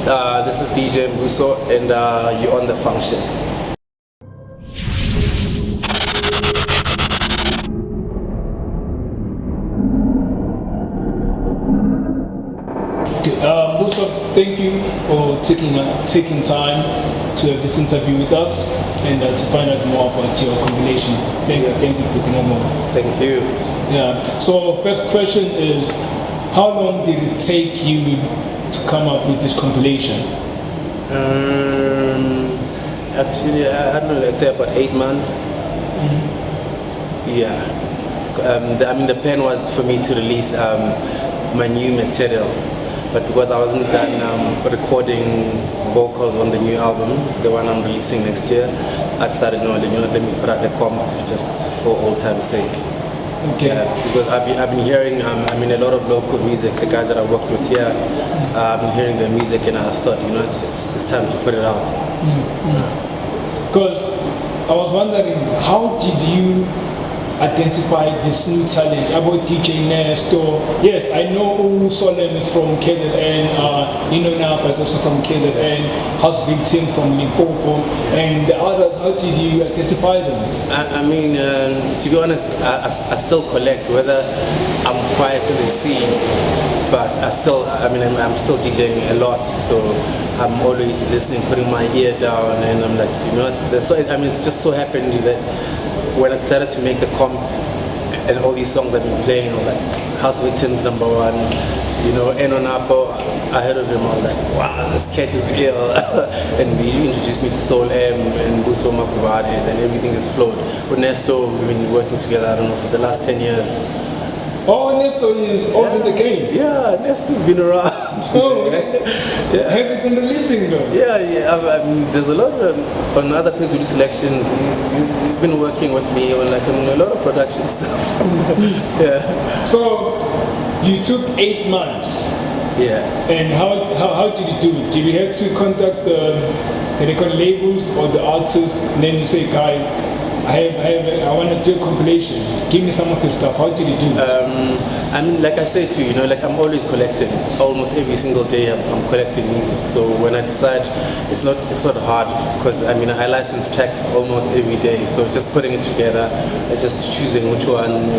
This is DJ Mbuso, and you're on the function. Okay, Mbuso, thank you for taking time to have this interview with us and to find out more about your compilation. Thank you for putting on. Thank you. Yeah. So first question is, how long did it take you to come up with this compilation? Actually, I don't know, let's say about 8 months. Yeah. The plan was for me to release my new material, but because I wasn't done recording vocals on the new album, the one I'm releasing next year, I decided, no, let me put out the comp just for old time's sake. Okay. Because I've been hearing, a lot of local music, the guys that I worked with here, I've been hearing their music, and I thought, it's time to put it out. Because I was wondering, how did you identify this new talent about DJ Nesto? Yes, I know Solem is from KZN, Napa is also from KZN, House Victim from Limpopo, and the others, how did you identify them? To be honest, I still collect, whether I'm quiet in the scene, but I'm still DJing a lot, so I'm always listening, putting my ear down, and I'm like, it's just so happened that when I decided to make the comp and all these songs I've been playing, I was like, House Victims #1, Eno Napo, I heard of him, I was like, wow, this cat is ill. And he introduced me to Soul M and Mbuso Makubade, and then everything has flowed. With Nesto, we've been working together, I don't know, for the last 10 years. Oh, Nesto is old in the game. Yeah, Nesto's been around. Oh, yeah. Has it been releasing though? Yeah. There's a lot on other Phezulu selections. He's been working with me on a lot of production stuff. Yeah. So you took 8 months. Yeah. And how did you do it? Did you have to contact the record labels or the artists, and then you say, guy, I want to do a compilation. Give me some of your stuff. How did you do it? Like I say to you, I'm always collecting. Almost every single day I'm collecting music. So when I decide, it's not hard, because I license tracks almost every day. So just putting it together, it's just choosing which one.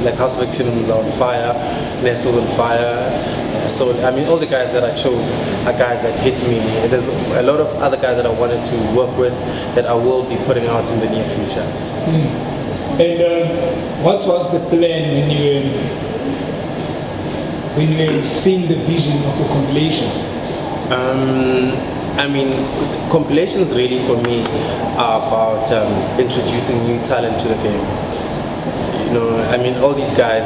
Like House Victims are on fire, Nesto's on fire. So all the guys that I chose are guys that hit me. There's a lot of other guys that I wanted to work with that I will be putting out in the near future. And what was the plan when you were seeing the vision of a compilation? Compilations really for me are about introducing new talent to the game. All these guys,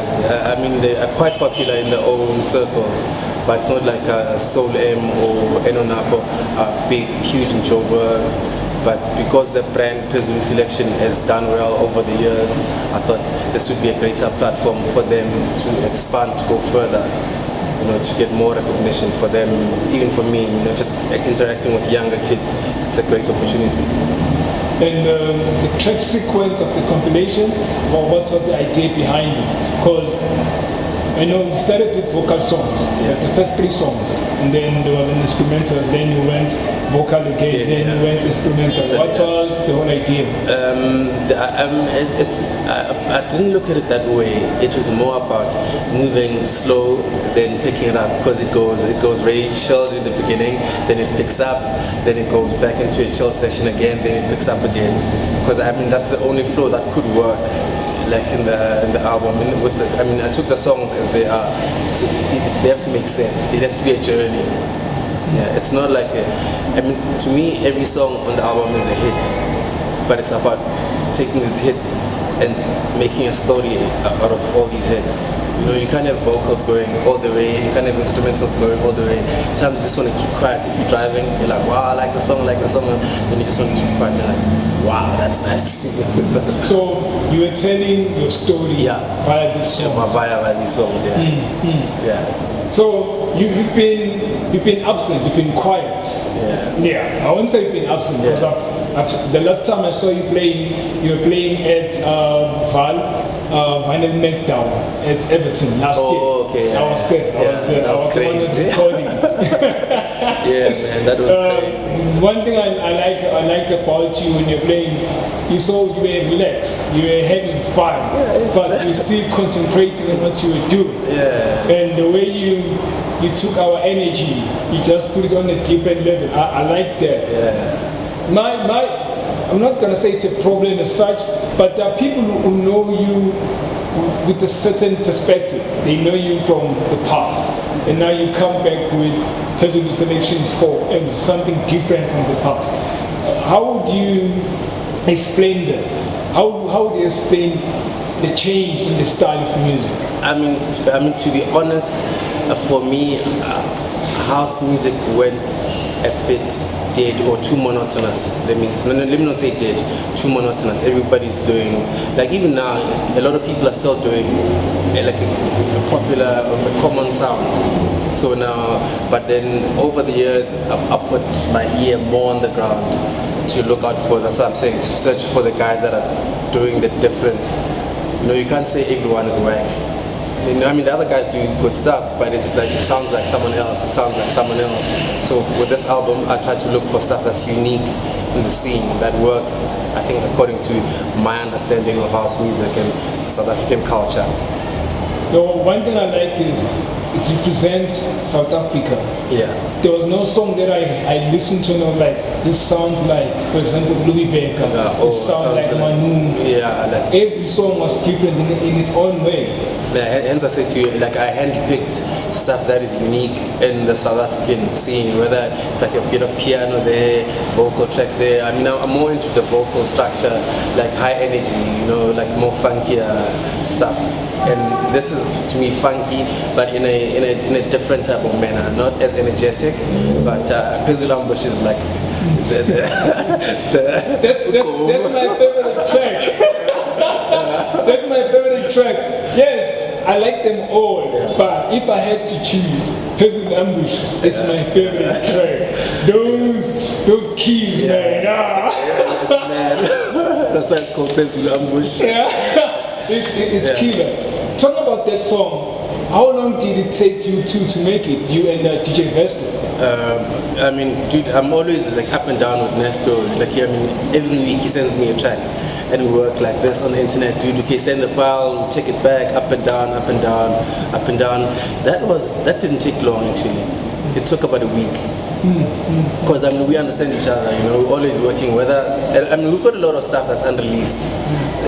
they are quite popular in their own circles, but it's not like Soul M or Eno Napo are big, huge in Joburg. But because the brand Phezulu Selection has done well over the years, I thought this would be a greater platform for them to expand, to go further, to get more recognition for them, even for me, just interacting with younger kids, it's a great opportunity. And the track sequence of the compilation, what was the idea behind it? Because I know you started with vocal songs, the first 3 songs, and then there was an instrumental, then you went vocal again, then you went instrumental. What was the whole idea? I didn't look at it that way. It was more about moving slow, then picking it up, because it goes very chilled in the beginning, then it picks up, then it goes back into a chill session again, then it picks up again. Because that's the only flow that could work. Like in the album, I took the songs as they are, so they have to make sense. It has to be a journey. Yeah, it's not like to me, every song on the album is a hit, but it's about taking these hits and making a story out of all these hits. You can't have vocals going all the way, you can't have instrumentals going all the way. Sometimes you just want to keep quiet. If you're driving, you're like, wow, I like the song, then you just want to keep quiet and like, wow, that's nice. So you were telling your story via these songs? Yeah, via these songs, yeah. Yeah. So you've been absent, you've been quiet. Yeah. I won't say you've been absent, because the last time I saw you playing, you were playing at Val, Vinyl Meltdown at Everton last year. Oh, okay. I was there. That was the one crazy. recording. Yeah, man, that was crazy. One thing I liked about you when you're playing, you were relaxed, you were having fun, but you're still concentrating on what you were doing. Yeah. And the way you took our energy, you just put it on a different level. I like that. Yeah. I'm not gonna say it's a problem as such, but there are people who know you with a certain perspective. They know you from the past, and now you come back with Phezulu Selections 4 and something different from the past. How would you explain that? How would you explain the change in the style of music? I mean, to be honest, for me, house music went a bit dead or too monotonous. Let me not say dead, too monotonous. Everybody's doing, like even now, a lot of people are still doing like a popular, a common sound. So now, but then over the years, I put my ear more on the ground to look out for, that's what I'm saying, to search for the guys that are doing the difference. You know, you can't say everyone is whack. You know, I mean, the other guys do good stuff, but it's like, it sounds like someone else, it sounds like someone else. So with this album, I try to look for stuff that's unique in the scene, that works, I think, according to my understanding of house music and South African culture. So one thing I like is it represents South Africa. Yeah. There was no song that I listened to and I'm like, this sounds like, for example, Louis Baker. This sounds like Manu. Yeah, like every song was different in its own way. Hence I say to you, like I handpicked stuff that is unique in the South African scene, whether it's like a bit of piano there, vocal tracks there. I mean, I'm more into the vocal structure, like high energy, you know, like more funkier stuff. And this is to me funky, but in a different type of manner, not as energetic. But Phezulu Ambush is like that's my favorite track. That's my favorite track. Yes. I like them all, but if I had to choose, Phezulu Ambush, it's my favorite track. Those keys, man. It's mad. That's why it's called Phezulu Ambush. Yeah, it's killer. Talk about that song. How long did it take you to make it? You and DJ Nesto? I mean, dude, I'm always like up and down with Nesto. Like, I mean, every week he sends me a track. And we work like this on the internet, dude. Okay, send the file, take it back, up and down, up and down, up and down. That didn't take long actually. It took about a week. Because I mean, we understand each other, you know. We're always working. I mean, we've got a lot of stuff that's unreleased,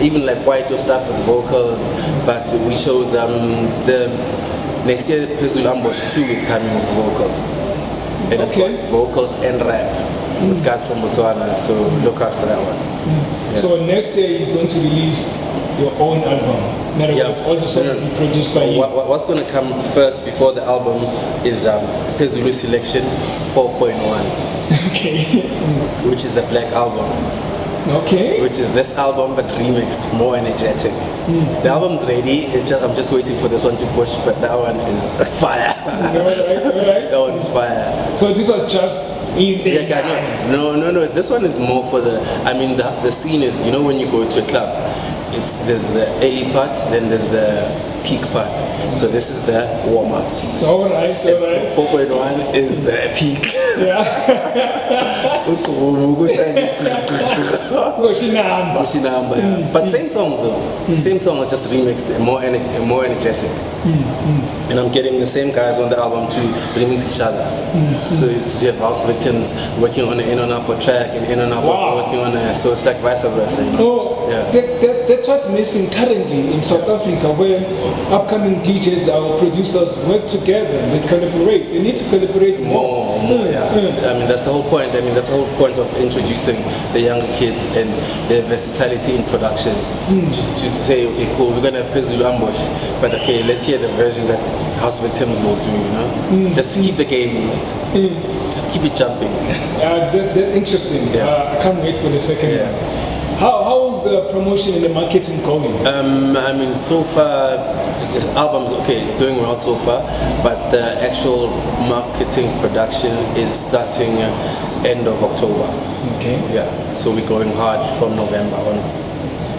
even like Kwaito stuff with vocals. But we chose the next year Phezulu Ambush 2 is coming with vocals. And it's got vocals and rap with guys from Botswana. So look out for that one. Yeah. So next year you're going to release your own album. In other words, all the songs will be produced by you. What's going to come first before the album is Phezulu Selection 4.1. Okay. Which is the Black Album. Okay. Which is this album but remixed, more energetic. The album's ready. I'm just waiting for this one to push, but that one is fire. All right. That one is fire. So this was just. No. This one is more for the. I mean, the scene is, you know, when you go to a club, there's the early part, then there's the peak part. So this is the warm up. All right. 4.1 is the peak. Yeah. But same songs though. Same song is just remixed, more energetic. And I'm getting the same guys on the album to remix each other. So you have House Victims working on the In on Upper track and In on Upper working on it. So it's like vice versa. You know? That's what's missing currently in South Africa, where upcoming DJs, our producers work together, they collaborate. They need to collaborate more. I mean, that's the whole point. I mean, that's the whole point of introducing the younger kids and their versatility in production. To say, okay, cool, we're gonna have Phezulu Ambush, but okay, let's hear the version that House Victims will do, you know? Just to keep the game, just keep it jumping. That's interesting. I can't wait for the second one. How's the promotion and the marketing going? I mean, so far, the album's okay, it's doing well so far, but the actual marketing production is starting end of October. Okay. Yeah, so we're going hard from November onwards.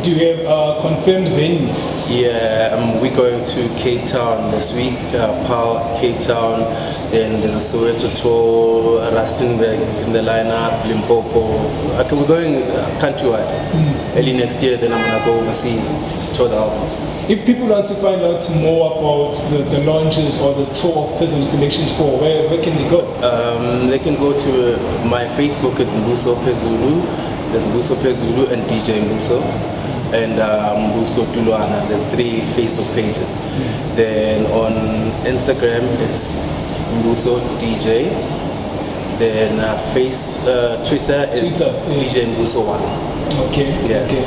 do you have confirmed venues? Yeah, we're going to Cape Town this week, Cape Town, then there's a Soweto tour, Rustenburg in the lineup, Limpopo. Okay, we're going countrywide. Early next year, then I'm going to go overseas to tour the album. If people want to find out more about the launches or the tour of Phezulu Selection Tour, where can they go? They can go to my Facebook is Mbuso Phezulu. There's Mbuso Phezulu and DJ Mbuso. And Mbuso Tulwana. There's 3 Facebook pages. Then on Instagram it's Mbuso DJ. Then Twitter is DJ Mbuso 1. Okay. Yeah. Okay.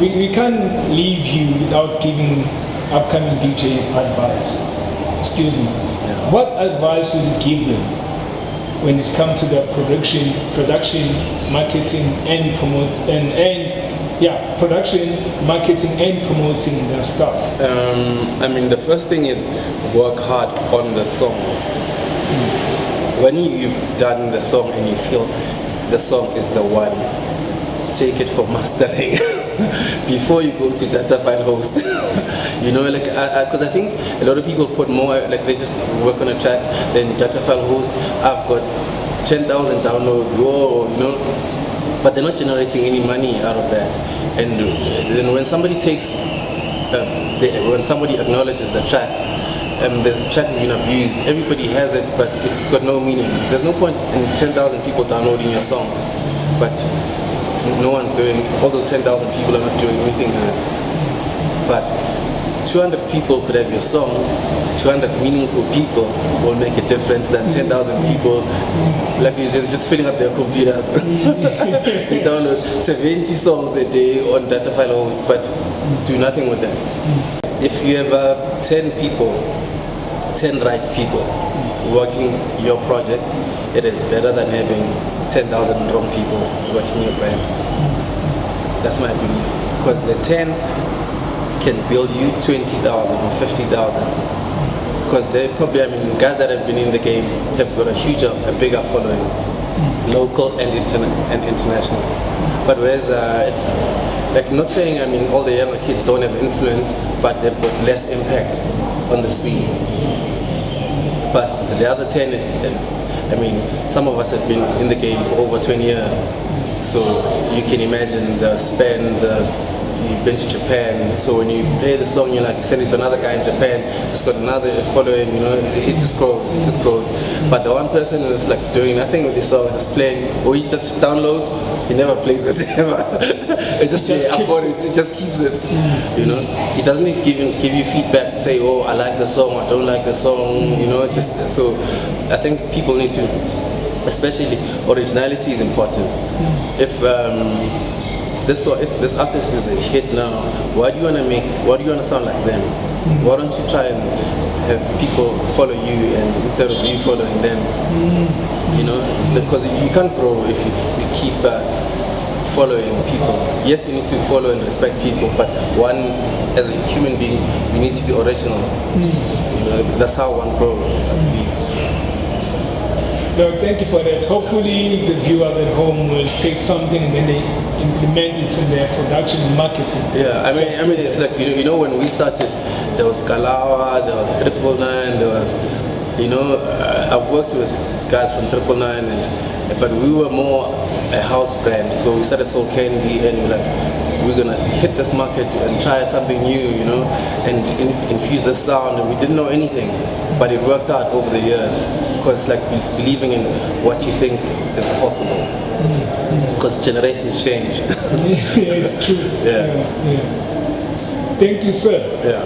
We can't leave you without giving upcoming DJs advice. Excuse me. Yeah. What advice would you give them when it's come to the production, marketing, and production, marketing, and promoting their stuff? I mean, the first thing is work hard on the song. When you've done the song and you feel the song is the one, take it for mastering before you go to data file host. You know, like, because I think a lot of people put more, like they just work on a track, then data file host, I've got 10,000 downloads, whoa, you know, but they're not generating any money out of that. And then when somebody when somebody acknowledges the track has been abused, everybody has it, but it's got no meaning. There's no point in 10,000 people downloading your song, but no one's doing, all those 10,000 people are not doing anything with it. But 200 people could have your song, 200 meaningful people will make a difference than 10,000 people, like they're just filling up their computers. They download 70 songs a day on data file host, but do nothing with them. If you have 10 people, 10 right people working your project, it is better than having 10,000 wrong people working your brand. That's my belief. Because the 10 can build you 20,000 or 50,000. Because they probably, I mean, guys that have been in the game have got a bigger following, local and international. But whereas, like, not saying, I mean, all the younger kids don't have influence, but they've got less impact on the scene. But the other 10, I mean, some of us have been in the game for over 20 years. So you can imagine the span, you've been to Japan, so when you play the song, you send it to another guy in Japan, it's got another following, you know, it just grows, But the one person is like doing nothing with the song, is just playing, or he just downloads, he never plays it ever. It just keeps it, you know. He doesn't give you feedback to say, oh, I like the song, I don't like the song, you know, so I think people need to, especially originality is important. If this artist is a hit now, why do you want to sound like them? Why don't you try and have people follow you and instead of you following them? You know, because you can't grow if you keep following people. Yes, you need to follow and respect people, but as a human being, you need to be original. You know, that's how one grows, I believe. No, thank you for that. Hopefully the viewers at home will take something and then they implement it in their production and marketing. Yeah, I mean, it's like, you know, when we started, there was Kalawa, there was 999, there was, you know, I've worked with guys from 999, but we were more a house brand. So we started Soul Candy, and we're gonna hit this market and try something new, you know, and infuse the sound. And we didn't know anything, but it worked out over the years. Because like believing in what you think is possible. Because generations change. Yeah, it's true. Yeah. Thank you, sir. Yeah.